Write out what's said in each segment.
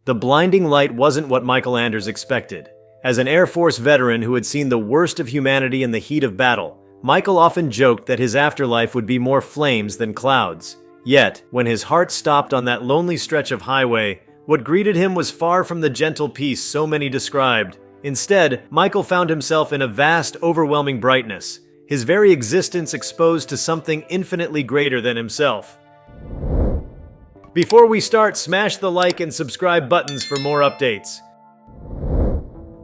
The blinding light wasn't what Michael Anders expected. As an Air Force veteran who had seen the worst of humanity in the heat of battle, Michael often joked that his afterlife would be more flames than clouds. Yet, when his heart stopped on that lonely stretch of highway, what greeted him was far from the gentle peace so many described. Instead, Michael found himself in a vast, overwhelming brightness, his very existence exposed to something infinitely greater than himself. Before we start, smash the like and subscribe buttons for more updates.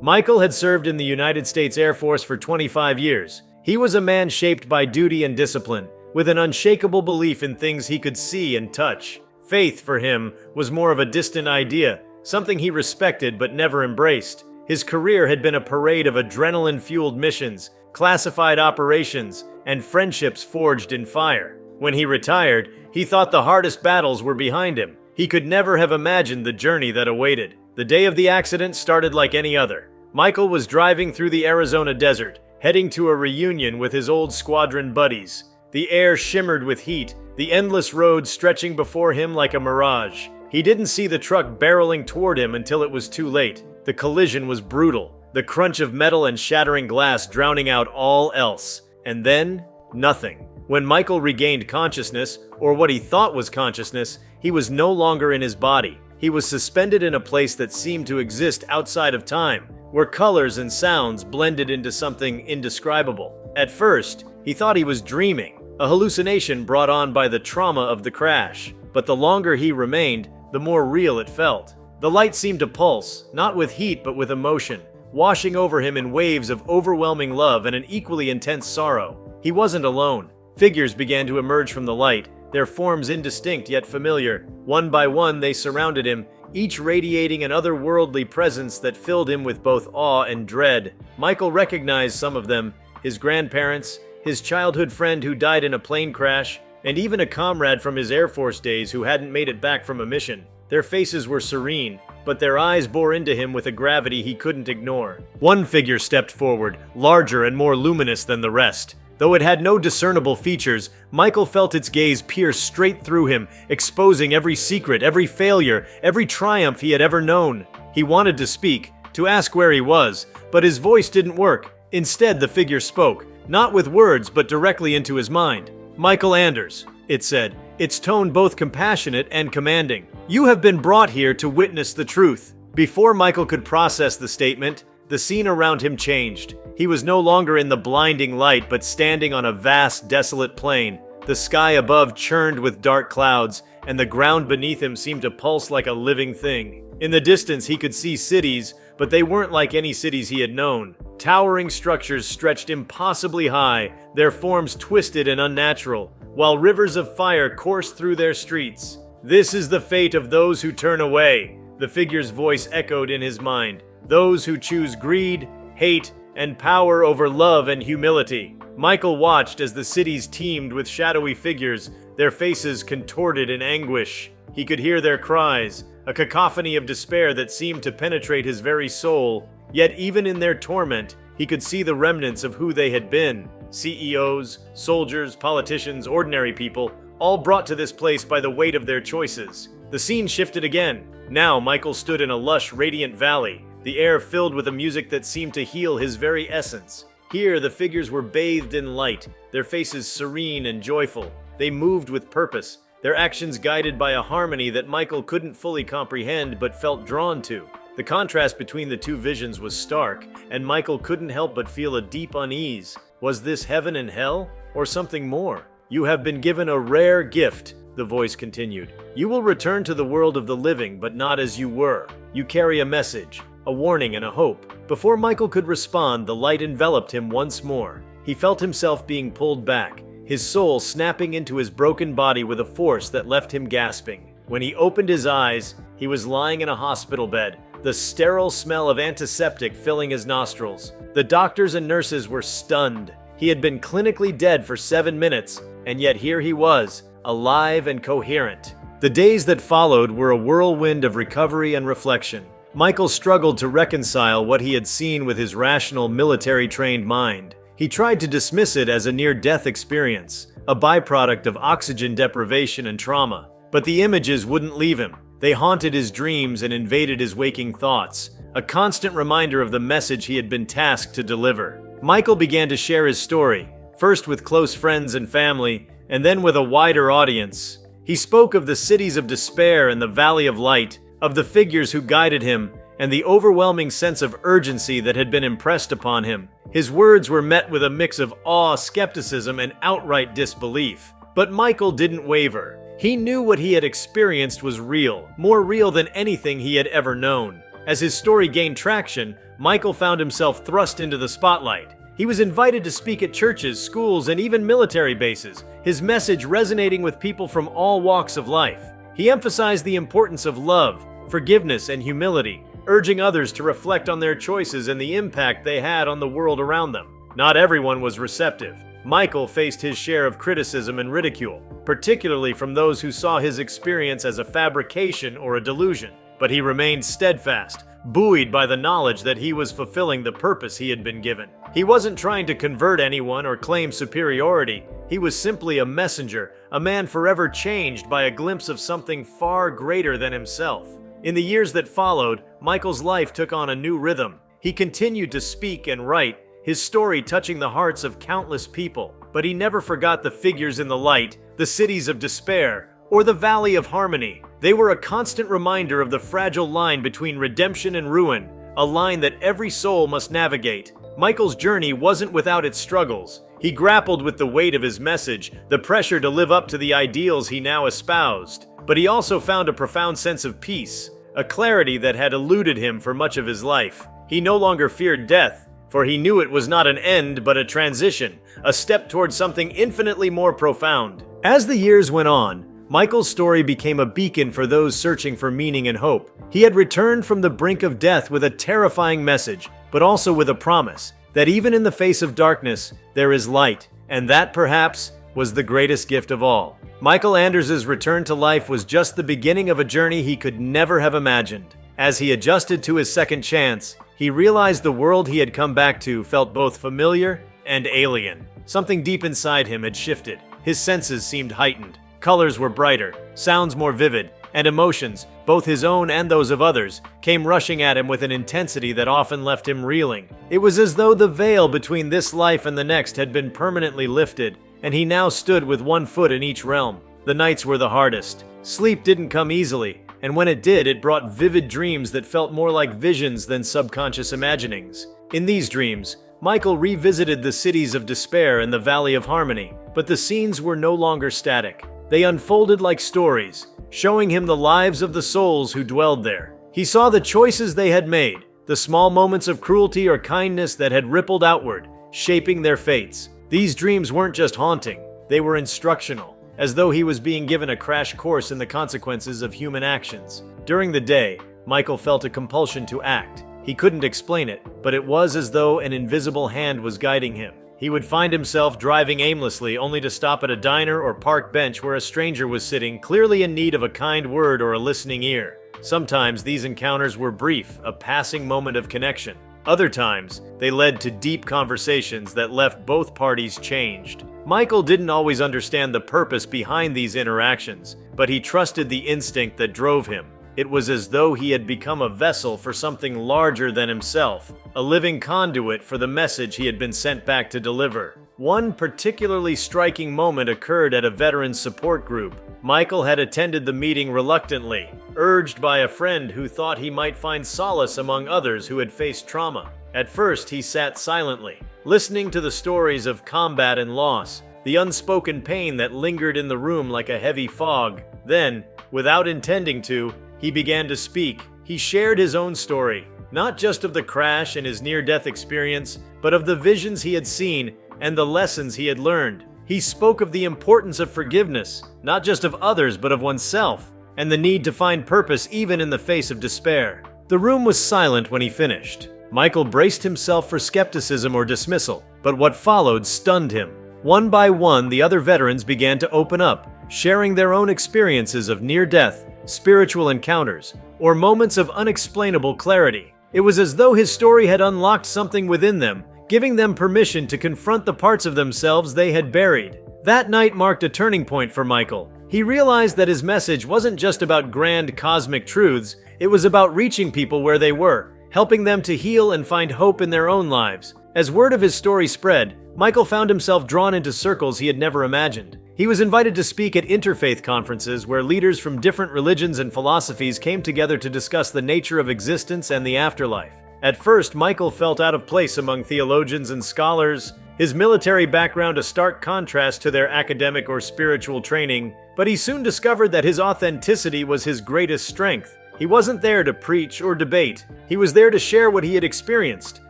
Michael had served in the United States Air Force for 25 years. He was a man shaped by duty and discipline, with an unshakable belief in things he could see and touch. Faith, for him, was more of a distant idea, something he respected but never embraced. His career had been a parade of adrenaline-fueled missions, classified operations, and friendships forged in fire. When he retired, he thought the hardest battles were behind him. He could never have imagined the journey that awaited. The day of the accident started like any other. Michael was driving through the Arizona desert, heading to a reunion with his old squadron buddies. The air shimmered with heat, the endless road stretching before him like a mirage. He didn't see the truck barreling toward him until it was too late. The collision was brutal, the crunch of metal and shattering glass drowning out all else. And then, nothing. When Michael regained consciousness, or what he thought was consciousness, he was no longer in his body. He was suspended in a place that seemed to exist outside of time, where colors and sounds blended into something indescribable. At first, he thought he was dreaming, a hallucination brought on by the trauma of the crash. But the longer he remained, the more real it felt. The light seemed to pulse, not with heat but with emotion, washing over him in waves of overwhelming love and an equally intense sorrow. He wasn't alone. Figures began to emerge from the light, their forms indistinct yet familiar. One by one they surrounded him, each radiating an otherworldly presence that filled him with both awe and dread. Michael recognized some of them, his grandparents, his childhood friend who died in a plane crash, and even a comrade from his Air Force days who hadn't made it back from a mission. Their faces were serene, but their eyes bore into him with a gravity he couldn't ignore. One figure stepped forward, larger and more luminous than the rest. Though it had no discernible features, Michael felt its gaze pierce straight through him, exposing every secret, every failure, every triumph he had ever known. He wanted to speak, to ask where he was, but his voice didn't work. Instead, the figure spoke, not with words, but directly into his mind. "Michael Anders," it said, its tone both compassionate and commanding. "You have been brought here to witness the truth." Before Michael could process the statement, the scene around him changed. He was no longer in the blinding light, but standing on a vast, desolate plain. The sky above churned with dark clouds, and the ground beneath him seemed to pulse like a living thing. In the distance, he could see cities, but they weren't like any cities he had known. Towering structures stretched impossibly high, their forms twisted and unnatural, while rivers of fire coursed through their streets. "This is the fate of those who turn away," the figure's voice echoed in his mind. "Those who choose greed, hate, and power over love and humility." Michael watched as the cities teemed with shadowy figures, their faces contorted in anguish. He could hear their cries, a cacophony of despair that seemed to penetrate his very soul. Yet even in their torment, he could see the remnants of who they had been. CEOs, soldiers, politicians, ordinary people, all brought to this place by the weight of their choices. The scene shifted again. Now Michael stood in a lush, radiant valley, the air filled with a music that seemed to heal his very essence. Here the figures were bathed in light, their faces serene and joyful. They moved with purpose, their actions guided by a harmony that Michael couldn't fully comprehend but felt drawn to. The contrast between the two visions was stark, and Michael couldn't help but feel a deep unease. Was this heaven and hell, or something more? "You have been given a rare gift," the voice continued. "You will return to the world of the living, but not as you were. You carry a message, a warning and a hope." Before Michael could respond, the light enveloped him once more. He felt himself being pulled back, his soul snapping into his broken body with a force that left him gasping. When he opened his eyes, he was lying in a hospital bed, the sterile smell of antiseptic filling his nostrils. The doctors and nurses were stunned. He had been clinically dead for 7 minutes, and yet here he was, alive and coherent. The days that followed were a whirlwind of recovery and reflection. Michael struggled to reconcile what he had seen with his rational, military-trained mind. He tried to dismiss it as a near-death experience, a byproduct of oxygen deprivation and trauma. But the images wouldn't leave him. They haunted his dreams and invaded his waking thoughts, a constant reminder of the message he had been tasked to deliver. Michael began to share his story, first with close friends and family, and then with a wider audience. He spoke of the cities of despair and the valley of light, of the figures who guided him, and the overwhelming sense of urgency that had been impressed upon him. His words were met with a mix of awe, skepticism, and outright disbelief. But Michael didn't waver. He knew what he had experienced was real, more real than anything he had ever known. As his story gained traction, Michael found himself thrust into the spotlight. He was invited to speak at churches, schools, and even military bases, his message resonating with people from all walks of life. He emphasized the importance of love, forgiveness, and humility, urging others to reflect on their choices and the impact they had on the world around them. Not everyone was receptive. Michael faced his share of criticism and ridicule, particularly from those who saw his experience as a fabrication or a delusion. But he remained steadfast, buoyed by the knowledge that he was fulfilling the purpose he had been given. He wasn't trying to convert anyone or claim superiority. He was simply a messenger, a man forever changed by a glimpse of something far greater than himself. In the years that followed, Michael's life took on a new rhythm. He continued to speak and write, his story touching the hearts of countless people. But he never forgot the figures in the light, the cities of despair, or the valley of harmony. They were a constant reminder of the fragile line between redemption and ruin, a line that every soul must navigate. Michael's journey wasn't without its struggles. He grappled with the weight of his message, the pressure to live up to the ideals he now espoused. But he also found a profound sense of peace, a clarity that had eluded him for much of his life. He no longer feared death, for he knew it was not an end but a transition, a step towards something infinitely more profound. As the years went on, Michael's story became a beacon for those searching for meaning and hope. He had returned from the brink of death with a terrifying message, but also with a promise that even in the face of darkness, there is light, and that perhaps was the greatest gift of all. Michael Anders's return to life was just the beginning of a journey he could never have imagined. As he adjusted to his second chance, he realized the world he had come back to felt both familiar and alien. Something deep inside him had shifted. His senses seemed heightened. Colors were brighter, sounds more vivid, and emotions, both his own and those of others, came rushing at him with an intensity that often left him reeling. It was as though the veil between this life and the next had been permanently lifted, and he now stood with one foot in each realm. The nights were the hardest. Sleep didn't come easily, and when it did, it brought vivid dreams that felt more like visions than subconscious imaginings. In these dreams, Michael revisited the cities of despair and the valley of harmony, but the scenes were no longer static. They unfolded like stories, showing him the lives of the souls who dwelled there. He saw the choices they had made, the small moments of cruelty or kindness that had rippled outward, shaping their fates. These dreams weren't just haunting, they were instructional, as though he was being given a crash course in the consequences of human actions. During the day, Michael felt a compulsion to act. He couldn't explain it, but it was as though an invisible hand was guiding him. He would find himself driving aimlessly, only to stop at a diner or park bench where a stranger was sitting, clearly in need of a kind word or a listening ear. Sometimes these encounters were brief, a passing moment of connection. Other times, they led to deep conversations that left both parties changed. Michael didn't always understand the purpose behind these interactions, but he trusted the instinct that drove him. It was as though he had become a vessel for something larger than himself, a living conduit for the message he had been sent back to deliver. One particularly striking moment occurred at a veterans support group. Michael had attended the meeting reluctantly, urged by a friend who thought he might find solace among others who had faced trauma. At first, he sat silently, listening to the stories of combat and loss, the unspoken pain that lingered in the room like a heavy fog. Then, without intending to, he began to speak. He shared his own story, not just of the crash and his near-death experience, but of the visions he had seen and the lessons he had learned. He spoke of the importance of forgiveness, not just of others but of oneself, and the need to find purpose even in the face of despair. The room was silent when he finished. Michael braced himself for skepticism or dismissal, but what followed stunned him. One by one, the other veterans began to open up, sharing their own experiences of near-death, spiritual encounters, or moments of unexplainable clarity. It was as though his story had unlocked something within them, giving them permission to confront the parts of themselves they had buried. That night marked a turning point for Michael. He realized that his message wasn't just about grand cosmic truths, it was about reaching people where they were, helping them to heal and find hope in their own lives. As word of his story spread, Michael found himself drawn into circles he had never imagined. He was invited to speak at interfaith conferences where leaders from different religions and philosophies came together to discuss the nature of existence and the afterlife. At first, Michael felt out of place among theologians and scholars, his military background a stark contrast to their academic or spiritual training, but he soon discovered that his authenticity was his greatest strength. He wasn't there to preach or debate. He was there to share what he had experienced,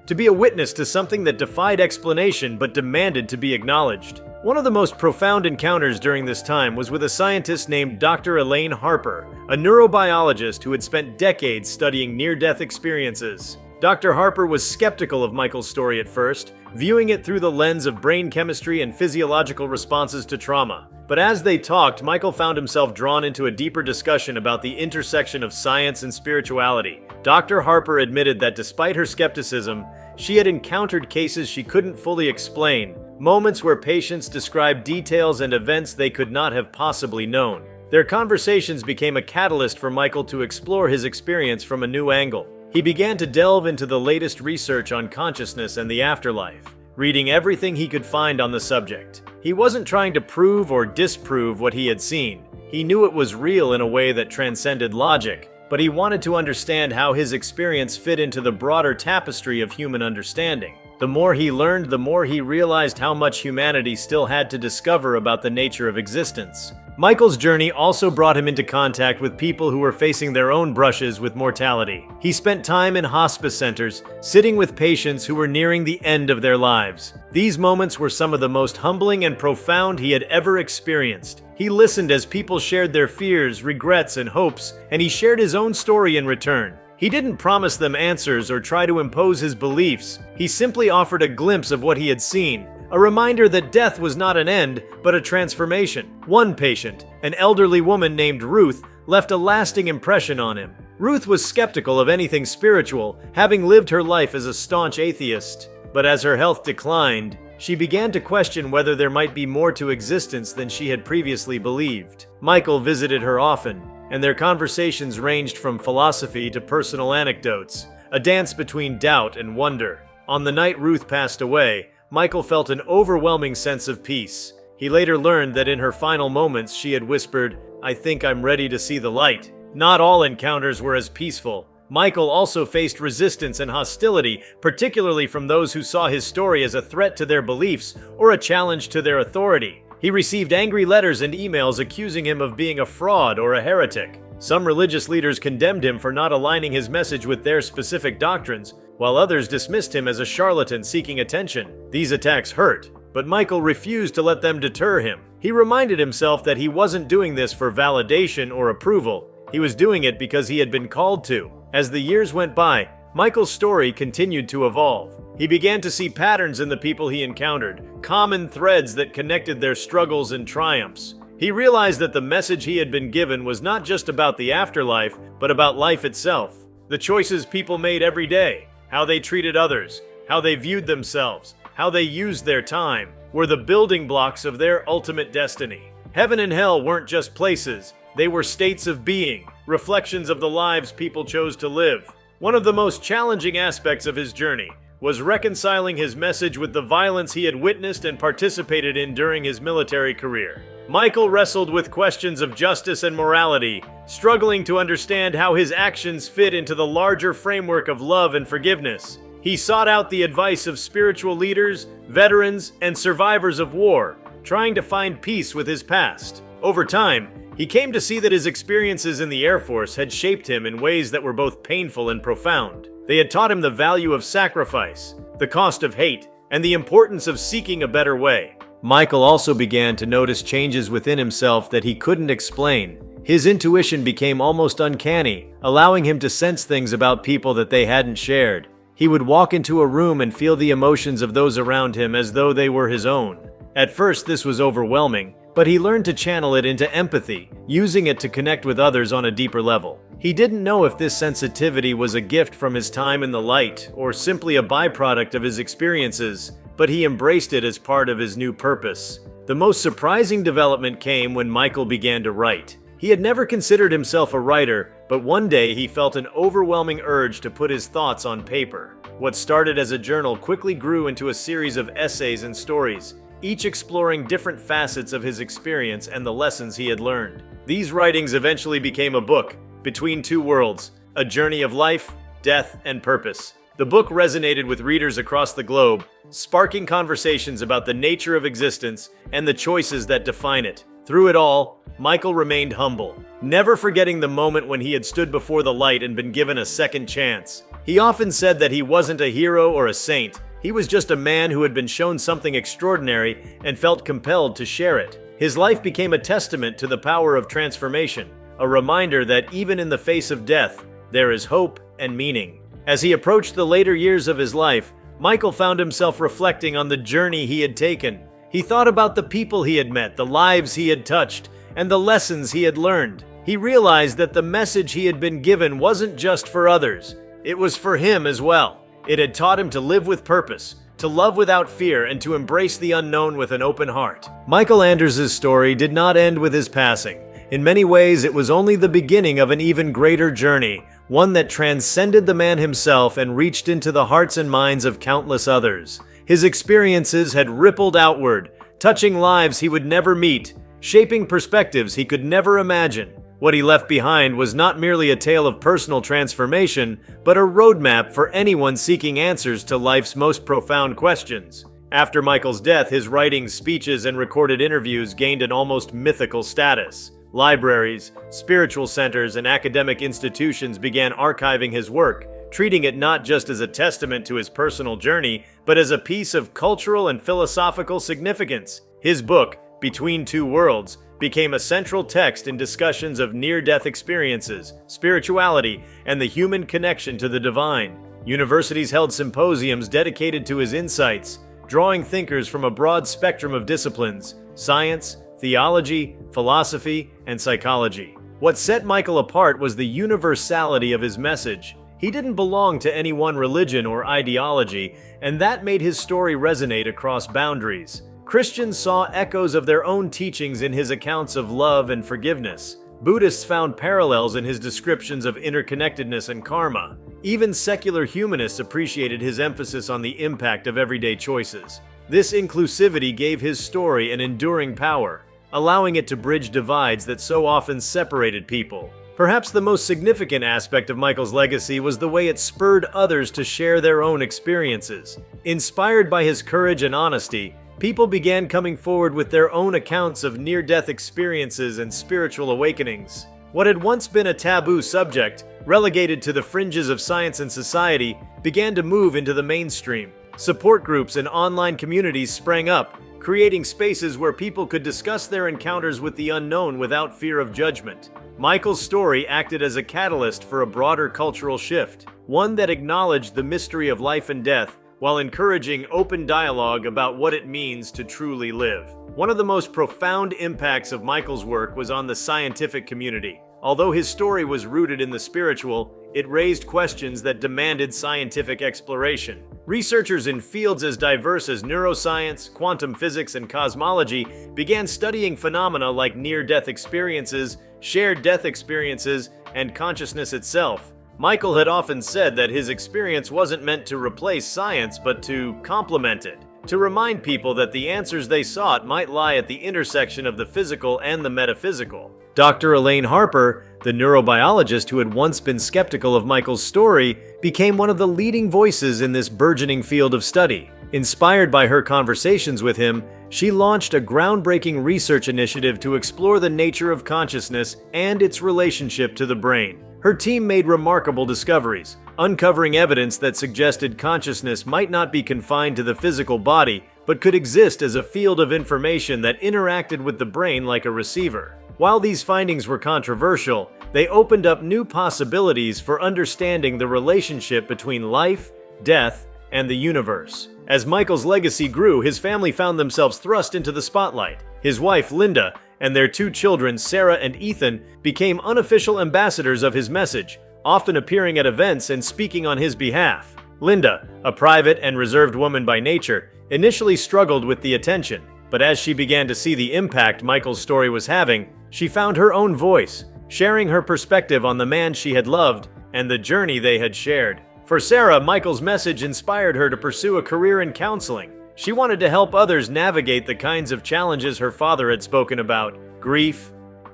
to be a witness to something that defied explanation but demanded to be acknowledged. One of the most profound encounters during this time was with a scientist named Dr. Elaine Harper, a neurobiologist who had spent decades studying near-death experiences. Dr. Harper was skeptical of Michael's story at first, viewing it through the lens of brain chemistry and physiological responses to trauma. But as they talked, Michael found himself drawn into a deeper discussion about the intersection of science and spirituality. Dr. Harper admitted that despite her skepticism, she had encountered cases she couldn't fully explain, moments where patients described details and events they could not have possibly known. Their conversations became a catalyst for Michael to explore his experience from a new angle. He began to delve into the latest research on consciousness and the afterlife, reading everything he could find on the subject. He wasn't trying to prove or disprove what he had seen. He knew it was real in a way that transcended logic, but he wanted to understand how his experience fit into the broader tapestry of human understanding. The more he learned, the more he realized how much humanity still had to discover about the nature of existence. Michael's journey also brought him into contact with people who were facing their own brushes with mortality. He spent time in hospice centers, sitting with patients who were nearing the end of their lives. These moments were some of the most humbling and profound he had ever experienced. He listened as people shared their fears, regrets, and hopes, and he shared his own story in return. He didn't promise them answers or try to impose his beliefs. He simply offered a glimpse of what he had seen, a reminder that death was not an end, but a transformation. One patient, an elderly woman named Ruth, left a lasting impression on him. Ruth was skeptical of anything spiritual, having lived her life as a staunch atheist. But as her health declined, she began to question whether there might be more to existence than she had previously believed. Michael visited her often, and their conversations ranged from philosophy to personal anecdotes, a dance between doubt and wonder. On the night Ruth passed away, Michael felt an overwhelming sense of peace. He later learned that in her final moments she had whispered, "I think I'm ready to see the light." Not all encounters were as peaceful. Michael also faced resistance and hostility, particularly from those who saw his story as a threat to their beliefs or a challenge to their authority. He received angry letters and emails accusing him of being a fraud or a heretic. Some religious leaders condemned him for not aligning his message with their specific doctrines, while others dismissed him as a charlatan seeking attention. These attacks hurt, but Michael refused to let them deter him. He reminded himself that he wasn't doing this for validation or approval. He was doing it because he had been called to. As the years went by, Michael's story continued to evolve. He began to see patterns in the people he encountered, common threads that connected their struggles and triumphs. He realized that the message he had been given was not just about the afterlife, but about life itself. The choices people made every day, how they treated others, how they viewed themselves, how they used their time, were the building blocks of their ultimate destiny. Heaven and hell weren't just places, they were states of being, reflections of the lives people chose to live. One of the most challenging aspects of his journey was reconciling his message with the violence he had witnessed and participated in during his military career. Michael wrestled with questions of justice and morality, struggling to understand how his actions fit into the larger framework of love and forgiveness. He sought out the advice of spiritual leaders, veterans, and survivors of war, trying to find peace with his past. Over time, he came to see that his experiences in the Air Force had shaped him in ways that were both painful and profound. They had taught him the value of sacrifice, the cost of hate, and the importance of seeking a better way. Michael also began to notice changes within himself that he couldn't explain. His intuition became almost uncanny, allowing him to sense things about people that they hadn't shared. He would walk into a room and feel the emotions of those around him as though they were his own. At first, this was overwhelming, but he learned to channel it into empathy, using it to connect with others on a deeper level. He didn't know if this sensitivity was a gift from his time in the light or simply a byproduct of his experiences, but he embraced it as part of his new purpose. The most surprising development came when Michael began to write. He had never considered himself a writer, but one day he felt an overwhelming urge to put his thoughts on paper. What started as a journal quickly grew into a series of essays and stories, each exploring different facets of his experience and the lessons he had learned. These writings eventually became a book, Between Two Worlds, a journey of life, death, and purpose. The book resonated with readers across the globe, sparking conversations about the nature of existence and the choices that define it. Through it all, Michael remained humble, never forgetting the moment when he had stood before the light and been given a second chance. He often said that he wasn't a hero or a saint. He was just a man who had been shown something extraordinary and felt compelled to share it. His life became a testament to the power of transformation, a reminder that even in the face of death, there is hope and meaning. As he approached the later years of his life, Michael found himself reflecting on the journey he had taken. He thought about the people he had met, the lives he had touched, and the lessons he had learned. He realized that the message he had been given wasn't just for others, it was for him as well. It had taught him to live with purpose, to love without fear, and to embrace the unknown with an open heart. Michael Anders' story did not end with his passing. In many ways, it was only the beginning of an even greater journey, one that transcended the man himself and reached into the hearts and minds of countless others. His experiences had rippled outward, touching lives he would never meet, shaping perspectives he could never imagine. What he left behind was not merely a tale of personal transformation, but a roadmap for anyone seeking answers to life's most profound questions. After Michael's death, his writings, speeches, and recorded interviews gained an almost mythical status. Libraries, spiritual centers, and academic institutions began archiving his work, treating it not just as a testament to his personal journey, but as a piece of cultural and philosophical significance. His book, Between Two Worlds, became a central text in discussions of near-death experiences, spirituality, and the human connection to the divine. Universities held symposiums dedicated to his insights, drawing thinkers from a broad spectrum of disciplines: science, theology, philosophy, and psychology. What set Michael apart was the universality of his message. He didn't belong to any one religion or ideology, and that made his story resonate across boundaries. Christians saw echoes of their own teachings in his accounts of love and forgiveness. Buddhists found parallels in his descriptions of interconnectedness and karma. Even secular humanists appreciated his emphasis on the impact of everyday choices. This inclusivity gave his story an enduring power, allowing it to bridge divides that so often separated people. Perhaps the most significant aspect of Michael's legacy was the way it spurred others to share their own experiences. Inspired by his courage and honesty, people began coming forward with their own accounts of near-death experiences and spiritual awakenings. What had once been a taboo subject, relegated to the fringes of science and society, began to move into the mainstream. Support groups and online communities sprang up, creating spaces where people could discuss their encounters with the unknown without fear of judgment. Michael's story acted as a catalyst for a broader cultural shift, one that acknowledged the mystery of life and death, while encouraging open dialogue about what it means to truly live. One of the most profound impacts of Michael's work was on the scientific community. Although his story was rooted in the spiritual, it raised questions that demanded scientific exploration. Researchers in fields as diverse as neuroscience, quantum physics, and cosmology began studying phenomena like near-death experiences, shared death experiences, and consciousness itself. Michael had often said that his experience wasn't meant to replace science, but to complement it, to remind people that the answers they sought might lie at the intersection of the physical and the metaphysical. Dr. Elaine Harper, the neurobiologist who had once been skeptical of Michael's story, became one of the leading voices in this burgeoning field of study. Inspired by her conversations with him, she launched a groundbreaking research initiative to explore the nature of consciousness and its relationship to the brain. Her team made remarkable discoveries, uncovering evidence that suggested consciousness might not be confined to the physical body, but could exist as a field of information that interacted with the brain like a receiver. While these findings were controversial, they opened up new possibilities for understanding the relationship between life, death, and the universe. As Michael's legacy grew, his family found themselves thrust into the spotlight. His wife, Linda, and their two children, Sarah and Ethan, became unofficial ambassadors of his message, often appearing at events and speaking on his behalf. Linda, a private and reserved woman by nature, initially struggled with the attention. But as she began to see the impact Michael's story was having, she found her own voice, sharing her perspective on the man she had loved and the journey they had shared. For Sarah, Michael's message inspired her to pursue a career in counseling. She wanted to help others navigate the kinds of challenges her father had spoken about: grief,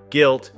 guilt,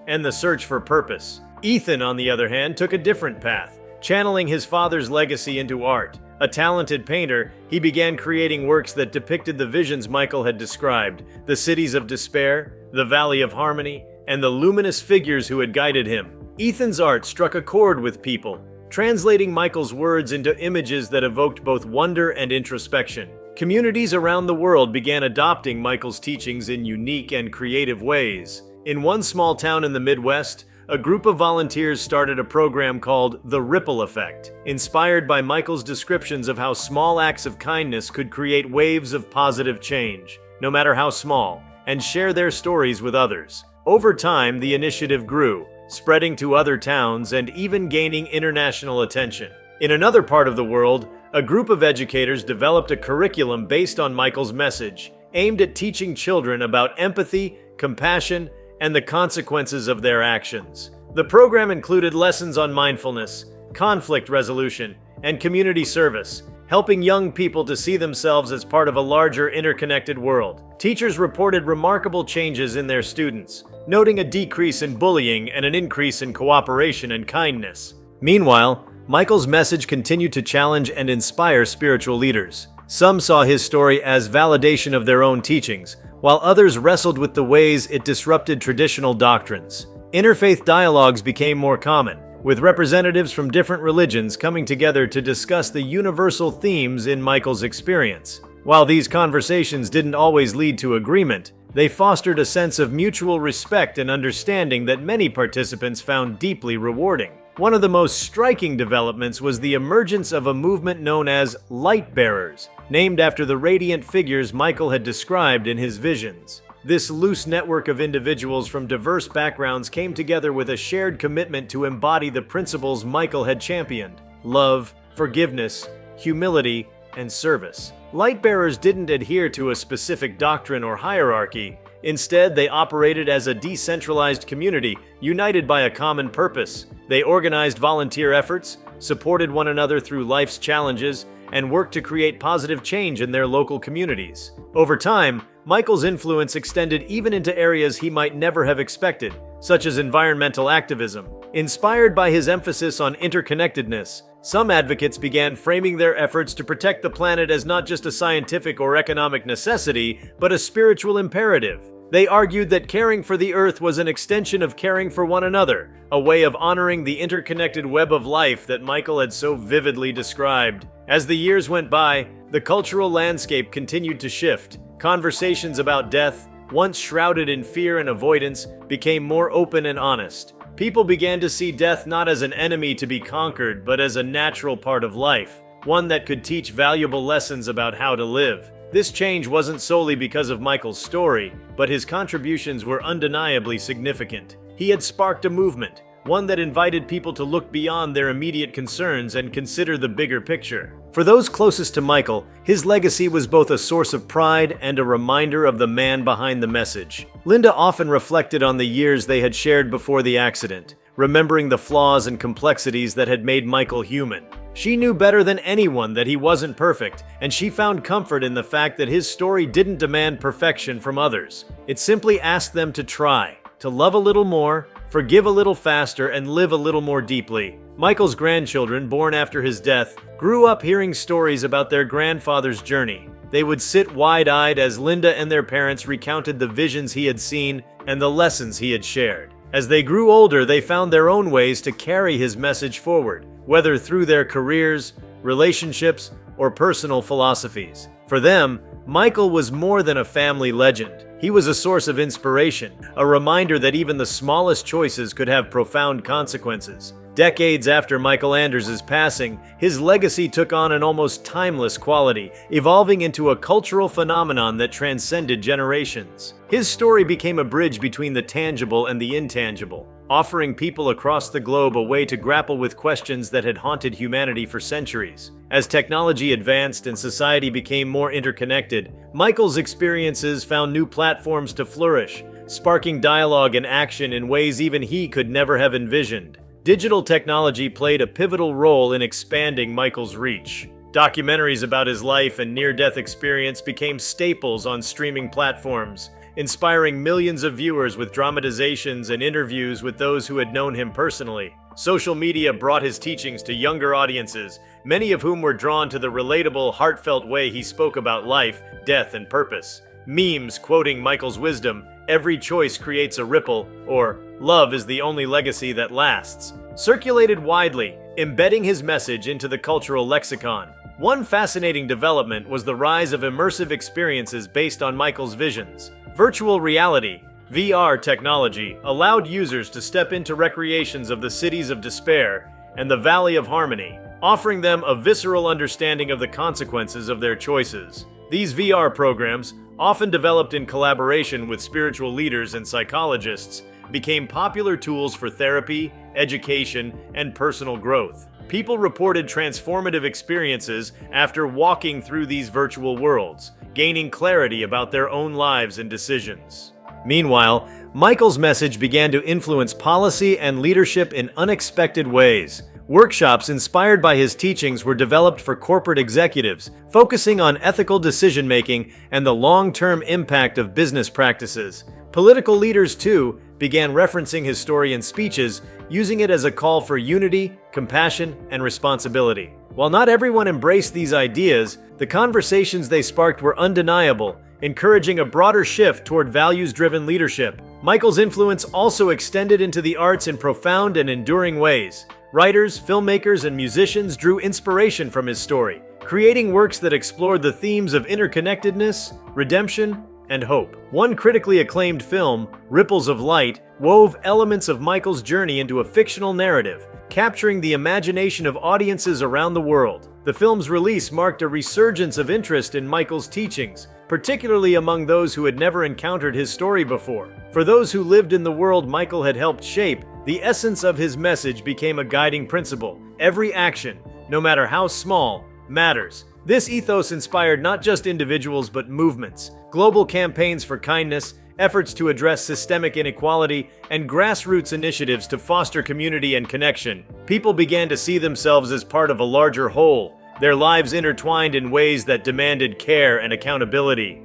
and the search for purpose. Ethan, on the other hand, took a different path, channeling his father's legacy into art. A talented painter, he began creating works that depicted the visions Michael had described: the cities of despair, the valley of harmony, and the luminous figures who had guided him. Ethan's art struck a chord with people, translating Michael's words into images that evoked both wonder and introspection. Communities around the world began adopting Michael's teachings in unique and creative ways. In one small town in the Midwest, a group of volunteers started a program called The Ripple Effect, inspired by Michael's descriptions of how small acts of kindness could create waves of positive change, no matter how small, and share their stories with others. Over time, the initiative grew, spreading to other towns and even gaining international attention. In another part of the world, a group of educators developed a curriculum based on Michael's message, aimed at teaching children about empathy, compassion, and the consequences of their actions. The program included lessons on mindfulness, conflict resolution, and community service, helping young people to see themselves as part of a larger, interconnected world. Teachers reported remarkable changes in their students, noting a decrease in bullying and an increase in cooperation and kindness. Meanwhile, Michael's message continued to challenge and inspire spiritual leaders. Some saw his story as validation of their own teachings, while others wrestled with the ways it disrupted traditional doctrines. Interfaith dialogues became more common, with representatives from different religions coming together to discuss the universal themes in Michael's experience. While these conversations didn't always lead to agreement, they fostered a sense of mutual respect and understanding that many participants found deeply rewarding. One of the most striking developments was the emergence of a movement known as light bearers, named after the radiant figures Michael had described in his visions. This loose network of individuals from diverse backgrounds came together with a shared commitment to embody the principles Michael had championed: love, forgiveness, humility, and service. Light bearers didn't adhere to a specific doctrine or hierarchy. Instead, they operated as a decentralized community, united by a common purpose. They organized volunteer efforts, supported one another through life's challenges, and worked to create positive change in their local communities. Over time, Michael's influence extended even into areas he might never have expected, such as environmental activism. Inspired by his emphasis on interconnectedness, some advocates began framing their efforts to protect the planet as not just a scientific or economic necessity, but a spiritual imperative. They argued that caring for the Earth was an extension of caring for one another, a way of honoring the interconnected web of life that Michael had so vividly described. As the years went by, the cultural landscape continued to shift. Conversations about death, once shrouded in fear and avoidance, became more open and honest. People began to see death not as an enemy to be conquered, but as a natural part of life, one that could teach valuable lessons about how to live. This change wasn't solely because of Michael's story, but his contributions were undeniably significant. He had sparked a movement, one that invited people to look beyond their immediate concerns and consider the bigger picture. For those closest to Michael, his legacy was both a source of pride and a reminder of the man behind the message. Linda often reflected on the years they had shared before the accident, remembering the flaws and complexities that had made Michael human. She knew better than anyone that he wasn't perfect, and she found comfort in the fact that his story didn't demand perfection from others. It simply asked them to try, to love a little more, forgive a little faster, and live a little more deeply. Michael's grandchildren, born after his death, grew up hearing stories about their grandfather's journey. They would sit wide-eyed as Linda and their parents recounted the visions he had seen and the lessons he had shared. As they grew older, they found their own ways to carry his message forward, whether through their careers, relationships, or personal philosophies. For them, Michael was more than a family legend. He was a source of inspiration, a reminder that even the smallest choices could have profound consequences. Decades after Michael Anders' passing, his legacy took on an almost timeless quality, evolving into a cultural phenomenon that transcended generations. His story became a bridge between the tangible and the intangible, offering people across the globe a way to grapple with questions that had haunted humanity for centuries. As technology advanced and society became more interconnected, Michael's experiences found new platforms to flourish, sparking dialogue and action in ways even he could never have envisioned. Digital technology played a pivotal role in expanding Michael's reach. Documentaries about his life and near-death experience became staples on streaming platforms, inspiring millions of viewers with dramatizations and interviews with those who had known him personally. Social media brought his teachings to younger audiences, many of whom were drawn to the relatable, heartfelt way he spoke about life, death, and purpose. Memes quoting Michael's wisdom, "Every choice creates a ripple," or "Love is the only legacy that lasts," circulated widely, embedding his message into the cultural lexicon. One fascinating development was the rise of immersive experiences based on Michael's visions. Virtual reality, VR technology, allowed users to step into recreations of the cities of despair and the Valley of Harmony, offering them a visceral understanding of the consequences of their choices. These VR programs, often developed in collaboration with spiritual leaders and psychologists, became popular tools for therapy, education, and personal growth. People reported transformative experiences after walking through these virtual worlds, gaining clarity about their own lives and decisions. Meanwhile, Michael's message began to influence policy and leadership in unexpected ways. Workshops inspired by his teachings were developed for corporate executives, focusing on ethical decision-making and the long-term impact of business practices. Political leaders, too, began referencing his story in speeches, using it as a call for unity, compassion, and responsibility. While not everyone embraced these ideas, the conversations they sparked were undeniable, encouraging a broader shift toward values-driven leadership. Michael's influence also extended into the arts in profound and enduring ways. Writers, filmmakers, and musicians drew inspiration from his story, creating works that explored the themes of interconnectedness, redemption, and hope. One critically acclaimed film, Ripples of Light, wove elements of Michael's journey into a fictional narrative, capturing the imagination of audiences around the world. The film's release marked a resurgence of interest in Michael's teachings, particularly among those who had never encountered his story before. For those who lived in the world Michael had helped shape, the essence of his message became a guiding principle. Every action, no matter how small, matters. This ethos inspired not just individuals but movements, global campaigns for kindness, efforts to address systemic inequality, and grassroots initiatives to foster community and connection. People began to see themselves as part of a larger whole, their lives intertwined in ways that demanded care and accountability.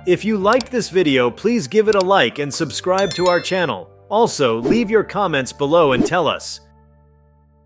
If you liked this video, please give it a like and subscribe to our channel. Also, leave your comments below and tell us,